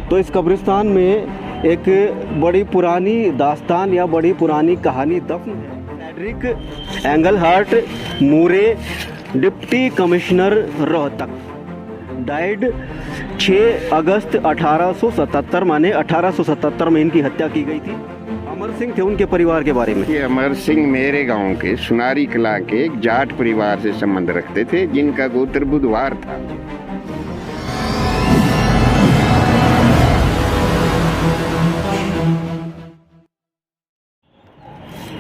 तो इस कब्रिस्तान में एक बड़ी पुरानी दास्तान या बड़ी पुरानी कहानी दफन है। Frederick Engelhardt Moore, deputy commissioner Rohtak, died 6 अगस्त 1877, माने 1877 में इनकी हत्या की गई थी। अमर सिंह थे उनके परिवार के बारे में। ये अमर सिंह मेरे गांव के सुनारी कला के एक जाट परिवार से संबंध रखते थे, जिनका गोत्र बुधवार था।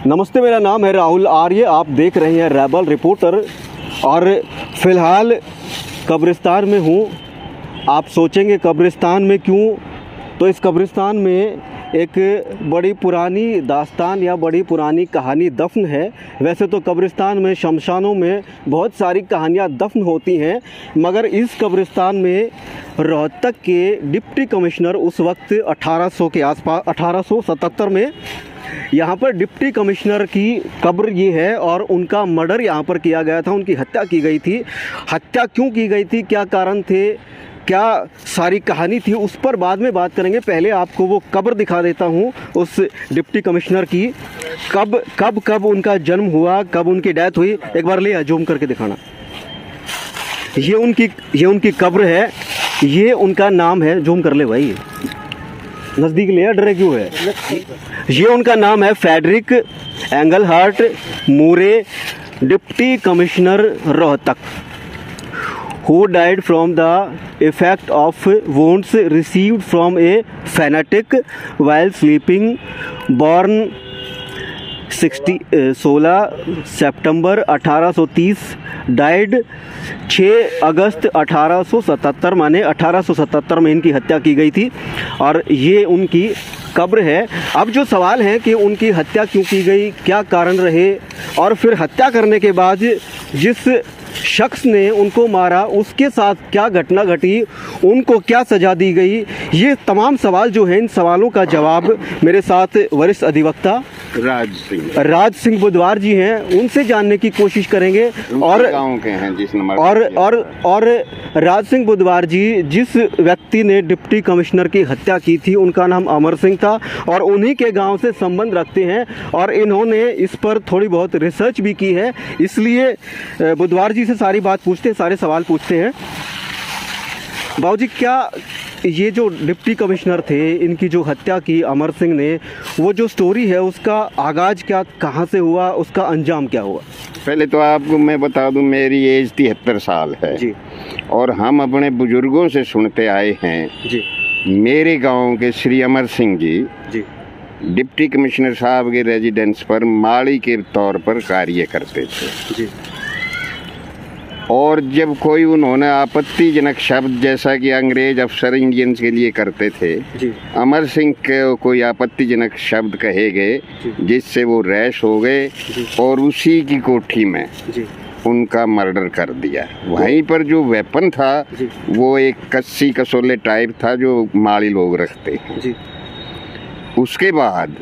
नमस्ते, मेरा नाम है राहुल आर्य, आप देख रहे हैं रेबल रिपोर्टर। और फिलहाल कब्रिस्तान में हूँ। आप सोचेंगे कब्रिस्तान में क्यों? तो इस कब्रिस्तान में एक बड़ी पुरानी दास्तान या बड़ी पुरानी कहानी दफन है। वैसे तो कब्रिस्तान में, शमशानों में बहुत सारी कहानियाँ दफन होती हैं, मगर इस कब्रिस्तान में रोहतक के डिप्टी कमिश्नर उस वक्त 1800 के आसपास, 1877 में यहाँ पर डिप्टी कमिश्नर की कब्र ये है और उनका मर्डर यहाँ पर किया गया था, उनकी हत्या की गई थी। हत्या क्यों की गई थी, क्या कारण थे, क्या सारी कहानी थी, उस पर बाद में बात करेंगे। पहले आपको वो कब्र दिखा देता हूँ उस डिप्टी कमिश्नर की। कब उनका जन्म हुआ, कब उनकी डेथ हुई, एक बार ले जूम करके दिखाना। ये उनकी कब्र है, ये उनका नाम है। जूम कर ले भाई, नज़दीक ले, डरे क्यों है। ये उनका नाम है Frederick Engelhardt Moore, deputy commissioner Rohtak, who died from the effect of wounds received from a fanatic while sleeping, born 16 September 1830, died 6 अगस्त 1877, माने 1877 में इनकी हत्या की गई थी और ये उनकी कब्र है। अब जो सवाल है कि उनकी हत्या क्यों की गई, क्या कारण रहे, और फिर हत्या करने के बाद जिस शख्स ने उनको मारा उसके साथ क्या घटना घटी, उनको क्या सज़ा दी गई, ये तमाम सवाल जो हैं, इन सवालों का जवाब मेरे साथ वरिष्ठ अधिवक्ता राज सिंह बुधवार जी हैं, उनसे जानने की कोशिश करेंगे। और गांव के हैं जिस नंबर और राज सिंह बुधवार जी, जिस व्यक्ति ने डिप्टी कमिश्नर की हत्या की थी, उनका नाम अमर सिंह था और उन्हीं के गांव से संबंध रखते हैं और इन्होंने इस पर थोड़ी बहुत रिसर्च भी की है। इसलिए बुधवार जी से सारी बात पूछते हैं, सारे सवाल पूछते हैं। बाबूजी, क्या ये जो डिप्टी कमिश्नर थे, इनकी जो हत्या की अमर सिंह ने, वो जो स्टोरी है उसका आगाज क्या, कहाँ से हुआ, उसका अंजाम क्या हुआ? पहले तो आपको मैं बता दूं, मेरी एज 73 साल है जी, और हम अपने बुजुर्गों से सुनते आए हैं जी। मेरे गांव के श्री अमर सिंह जी डिप्टी कमिश्नर साहब के रेजिडेंस पर माली के तौर पर कार्य करते थे जी। और जब कोई उन्होंने आपत्तिजनक शब्द, जैसा कि अंग्रेज अफसर इंडियंस के लिए करते थे जी, अमर सिंह के कोई आपत्तिजनक शब्द कहे गए जिससे वो रैश हो गए और उसी की कोठी में जी उनका मर्डर कर दिया। वहीं पर जो वेपन था वो एक कस्सी कसोले टाइप था जो माली लोग रखते हैं जी। उसके बाद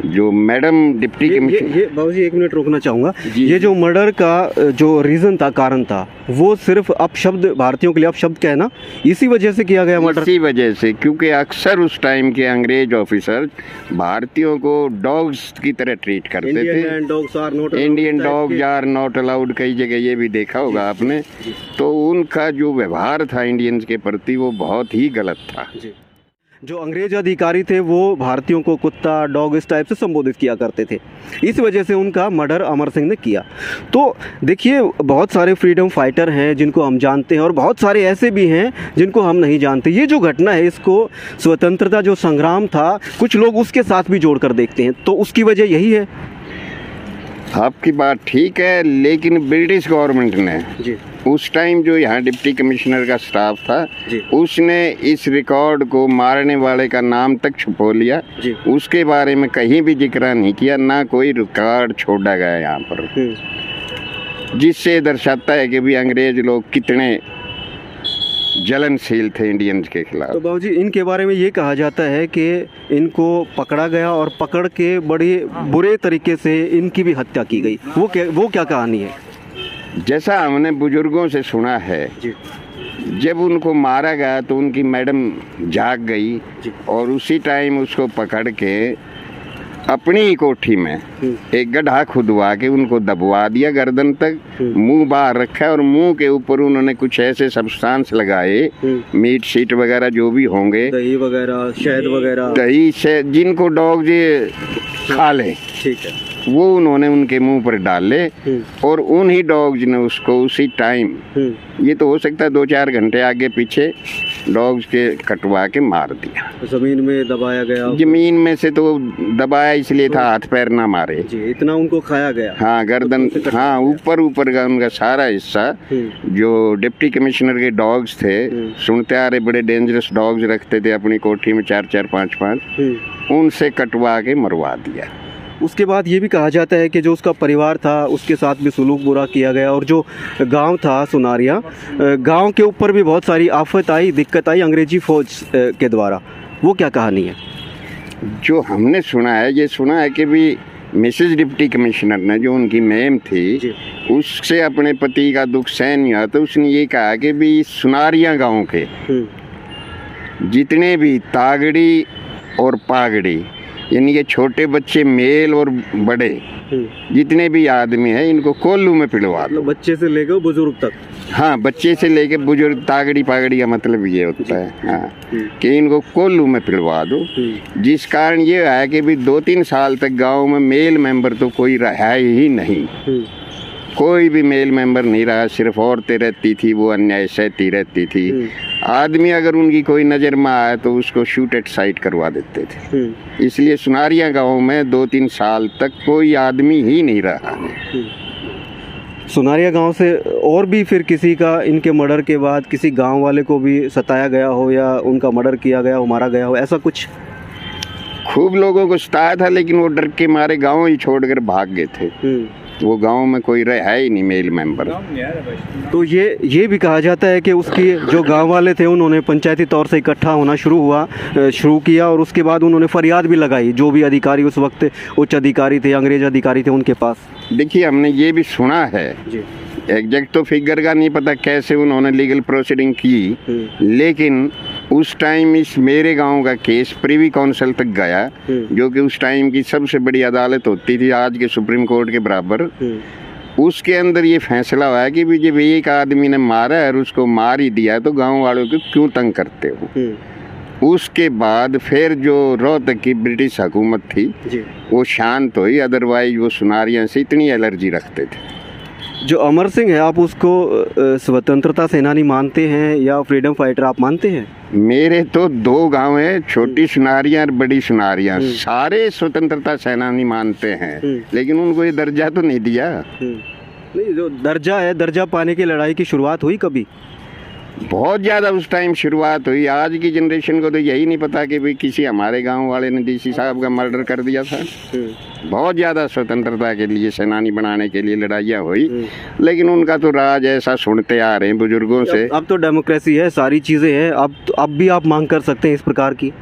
जो मैडम डिप्टी कमिश्नर, ये बाबूजी एक मिनट रोकना चाहूँगा। ये जो मर्डर का जो रीज़न था, कारण था, वो सिर्फ अपशब्द, भारतीयों के लिए अपशब्द कहना, इसी वजह से किया गया मर्डर? इसी वजह से, क्योंकि अक्सर उस टाइम के अंग्रेज ऑफिसर भारतीयों को डॉग्स की तरह ट्रीट करते थे। Indian dogs are not allowed, कई जगह ये भी देखा होगा आपने। तो उनका जो व्यवहार था इंडियंस के प्रति वो बहुत ही गलत था। जो अंग्रेज अधिकारी थे वो भारतीयों को कुत्ता, डॉग, इस टाइप से संबोधित किया करते थे। इस वजह से उनका मर्डर अमर सिंह ने किया। तो देखिए, बहुत सारे फ्रीडम फाइटर हैं जिनको हम जानते हैं और बहुत सारे ऐसे भी हैं जिनको हम नहीं जानते। ये जो घटना है, इसको स्वतंत्रता जो संग्राम था, कुछ लोग उसके साथ भी जोड़कर देखते हैं, तो उसकी वजह यही है। आपकी बात ठीक है, लेकिन ब्रिटिश गवर्नमेंट ने उस टाइम जो यहाँ डिप्टी कमिश्नर का स्टाफ था, उसने इस रिकॉर्ड को मारने वाले का नाम तक छुपो लिया। उसके बारे में कहीं भी जिक्र नहीं किया, ना कोई रिकॉर्ड छोड़ा गया यहाँ पर, जिससे दर्शाता है कि भी अंग्रेज लोग कितने जलनशील थे इंडियंस के खिलाफ। तो बाबूजी, इनके बारे में ये कहा जाता है कि इनको पकड़ा गया और पकड़ के बड़े बुरे तरीके से इनकी भी हत्या की गई। वो क्या कहानी है? जैसा हमने बुजुर्गों से सुना है जब उनको मारा गया तो उनकी मैडम जाग गई और उसी टाइम उसको पकड़ के अपनी ही कोठी में एक गड्ढा खुदवा के उनको दबवा दिया गर्दन तक, मुंह बाहर रखा और मुंह के ऊपर उन्होंने कुछ ऐसे सब्सटेंस लगाए, मीट शीट वगैरह जो भी होंगे, दही वगैरह, शहद वगैरह, दही शहद जिनको डॉग ये खा ले, ठीक है, वो उन्होंने उनके मुंह पर डाले और उन्हीं डॉग्स ने उसको उसी टाइम, ये तो हो सकता है 2-4 घंटे आगे पीछे, डॉग्स के कटवा के मार दिया। जमीन में दबाया गया? जमीन में से तो दबाया इसलिए था हाथ पैर ना मारे जी, इतना उनको खाया गया? हाँ, गर्दन, हाँ, ऊपर का उनका सारा हिस्सा। जो डिप्टी कमिश्नर के डॉग्स थे, सुनते आ रहे बड़े डेंजरस डॉग्स रखते थे अपनी कोठी में 4-4, 5-5, उनसे कटवा के मरवा दिया। उसके बाद ये भी कहा जाता है कि जो उसका परिवार था उसके साथ भी सुलूक बुरा किया गया, और जो गांव था सुनारिया, गांव के ऊपर भी बहुत सारी आफत आई, दिक्कत आई अंग्रेजी फ़ौज के द्वारा। वो क्या कहानी है? जो हमने सुना है, ये सुना है कि भी मिसेज डिप्टी कमिश्नर ने, जो उनकी मैम थी, उससे अपने पति का दुख सहन नहीं हुआ तो उसने ये कहा कि भी सुनारिया गाँव के जितने भी तागड़ी और पागड़ी, यानी कि छोटे बच्चे मेल और बड़े जितने भी आदमी हैं, इनको कोल्लू में पिलवा दो। बच्चे से लेकर बुजुर्ग तक? हाँ, बच्चे से लेकर बुजुर्ग, तागड़ी पागड़ी का मतलब ये होता है, हाँ, कि इनको कोल्लू में पिलवा दो। जिस कारण ये है कि भी 2-3 साल तक गांव में मेल मेंबर तो कोई रहा ही नहीं, कोई भी मेल मेंबर नहीं रहा, सिर्फ औरतें रहती थी, वो अन्याय सहती रहती थी। आदमी अगर उनकी कोई नज़र में आए तो उसको शूट एट साइट करवा देते थे। इसलिए सुनारिया गांव में 2-3 साल तक कोई आदमी ही नहीं रहा। सुनारिया गांव से और भी फिर किसी का इनके मर्डर के बाद किसी गांव वाले को भी सताया गया हो या उनका मर्डर किया गया हो, मारा गया हो, ऐसा कुछ? खूब लोगों को सताया था, लेकिन वो डर के मारे गाँव ही छोड़कर भाग गए थे। वो गांव में कोई रहा ही नहीं मेल मेंबर। तो ये भी कहा जाता है कि उसकी जो गांव वाले थे उन्होंने पंचायती तौर से इकट्ठा होना शुरू किया और उसके बाद उन्होंने फरियाद भी लगाई, जो भी अधिकारी उस वक्त उच्च अधिकारी थे, अंग्रेज अधिकारी थे, उनके पास। देखिए, हमने ये भी सुना है, एग्जैक्ट तो फिगर का नहीं पता कैसे उन्होंने लीगल प्रोसीडिंग की, लेकिन उस टाइम इस मेरे गांव का केस प्रिवी काउंसिल तक गया, जो कि उस टाइम की सबसे बड़ी अदालत होती थी, आज के सुप्रीम कोर्ट के बराबर। उसके अंदर ये फैसला हुआ कि भी जब एक आदमी ने मारा है और उसको मार ही दिया तो गांव वालों को क्यों तंग करते हो। उसके बाद फिर जो रोहतक की ब्रिटिश हुकूमत थी वो शांत हुई, अदरवाइज वो सुनारिया से इतनी एलर्जी रखते थे। जो अमर सिंह है, आप उसको स्वतंत्रता सेनानी मानते हैं या फ्रीडम फाइटर आप मानते हैं? मेरे तो 2 गांव हैं, छोटी सुनारियां और बड़ी सुनारियां, सारे स्वतंत्रता सेनानी मानते हैं, लेकिन उनको ये दर्जा तो नहीं दिया। नहीं, जो दर्जा है, दर्जा पाने की लड़ाई की शुरुआत हुई कभी? बहुत ज़्यादा उस टाइम शुरुआत हुई। आज की जनरेशन को तो यही नहीं पता कि भाई किसी हमारे गांव वाले ने डीसी साहब का मर्डर कर दिया था। बहुत ज़्यादा स्वतंत्रता के लिए, सेनानी बनाने के लिए लड़ाइयाँ हुई, लेकिन उनका तो राज ऐसा सुनते आ रहे हैं बुजुर्गों से। अब तो डेमोक्रेसी है, सारी चीज़ें हैं, अब भी आप मांग कर सकते हैं इस प्रकार की?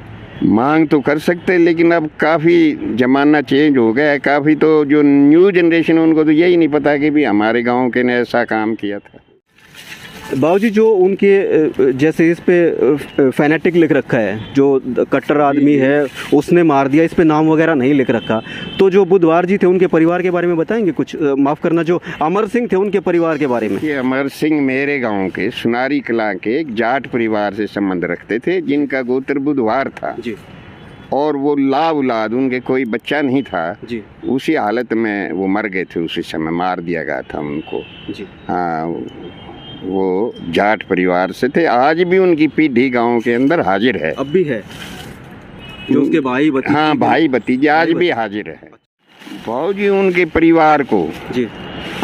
मांग तो कर सकते हैं, लेकिन अब काफ़ी ज़माना चेंज हो गया है, काफ़ी तो जो न्यू जनरेशन उनको तो यही नहीं पता कि भी हमारे गाँव के ने ऐसा काम किया था। बाबूजी, जो उनके जैसे इस पे फैनेटिक लिख रखा है, जो कट्टर आदमी है उसने मार दिया, इस पे नाम वगैरह नहीं लिख रखा, तो जो बुधवार जी थे उनके परिवार के बारे में बताएंगे कुछ? माफ़ करना, जो अमर सिंह थे उनके परिवार के बारे में। ये अमर सिंह मेरे गांव के सुनारी कला के एक जाट परिवार से संबंध रखते थे, जिनका गोत्र बुधवार था जी, और वो लाउलाद, उनके कोई बच्चा नहीं था जी। उसी हालत में वो मर गए थे, उसी समय मार दिया गया था उनको जी। हाँ, वो जाट परिवार से थे। आज भी उनकी पीढ़ी गांव के अंदर हाजिर है, अब भी है, जो उसके भाई भतीजे, हाँ, भाई भतीजे आज भी हाजिर है। बाबूजी, उनके परिवार को जी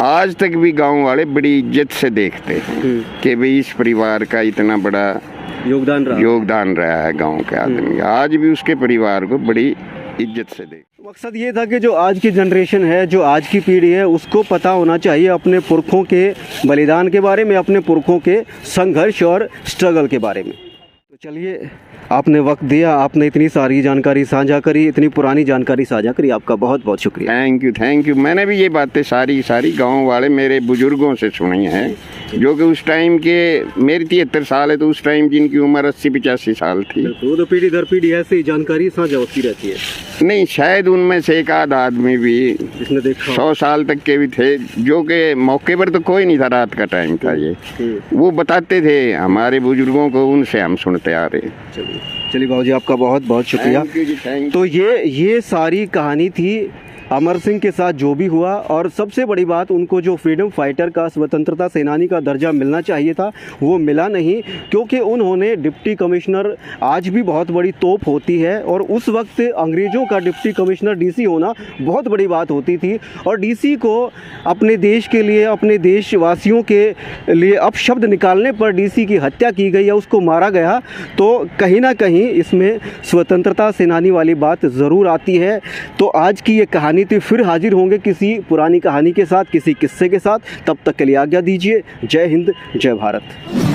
आज तक भी गांव वाले बड़ी इज्जत से देखते हैं कि भाई इस परिवार का इतना बड़ा योगदान रहा है गांव के आदमी। आज भी उसके परिवार को बड़ी इज्जत से देखते। मकसद ये था कि जो आज की जनरेशन है, जो आज की पीढ़ी है, उसको पता होना चाहिए अपने पुरखों के बलिदान के बारे में, अपने पुरखों के संघर्ष और स्ट्रगल के बारे में। तो चलिए, आपने वक्त दिया, आपने इतनी सारी जानकारी साझा करी, इतनी पुरानी जानकारी साझा करी, आपका बहुत बहुत शुक्रिया। Thank you. मैंने भी ये बातें सारी गांव वाले मेरे बुजुर्गों से सुनी हैं, जो कि उस टाइम के, मेरी 73 साल है, तो उस टाइम जिनकी उम्र 80-85 साल थी। तो पीढ़ी दर पीढ़ी ऐसी जानकारी साझा होती रहती है। नहीं, शायद उनमें से एक आध आदमी भी जिसने देखा 100 साल तक के भी थे, जो कि मौके पर तो कोई नहीं था, रात का टाइम था ये, वो बताते थे हमारे बुजुर्गों को, उनसे हम सुनते आ रहे। चलिए बाबू जी, आपका बहुत बहुत शुक्रिया। तो ये सारी कहानी थी अमर सिंह के साथ जो भी हुआ, और सबसे बड़ी बात, उनको जो फ्रीडम फाइटर का, स्वतंत्रता सेनानी का दर्जा मिलना चाहिए था वो मिला नहीं, क्योंकि उन्होंने डिप्टी कमिश्नर, आज भी बहुत बड़ी तोप होती है, और उस वक्त अंग्रेज़ों का डिप्टी कमिश्नर डीसी होना बहुत बड़ी बात होती थी, और डीसी को अपने देश के लिए, अपने देशवासियों के लिए अपशब्द निकालने पर डीसी की हत्या की गई या उसको मारा गया, तो कहीं ना कहीं इसमें स्वतंत्रता सेनानी वाली बात ज़रूर आती है। तो आज की ये कहानी थी, फिर हाजिर होंगे किसी पुरानी कहानी के साथ, किसी किस्से के साथ। तब तक के लिए आज्ञा दीजिए। जय हिंद, जय भारत।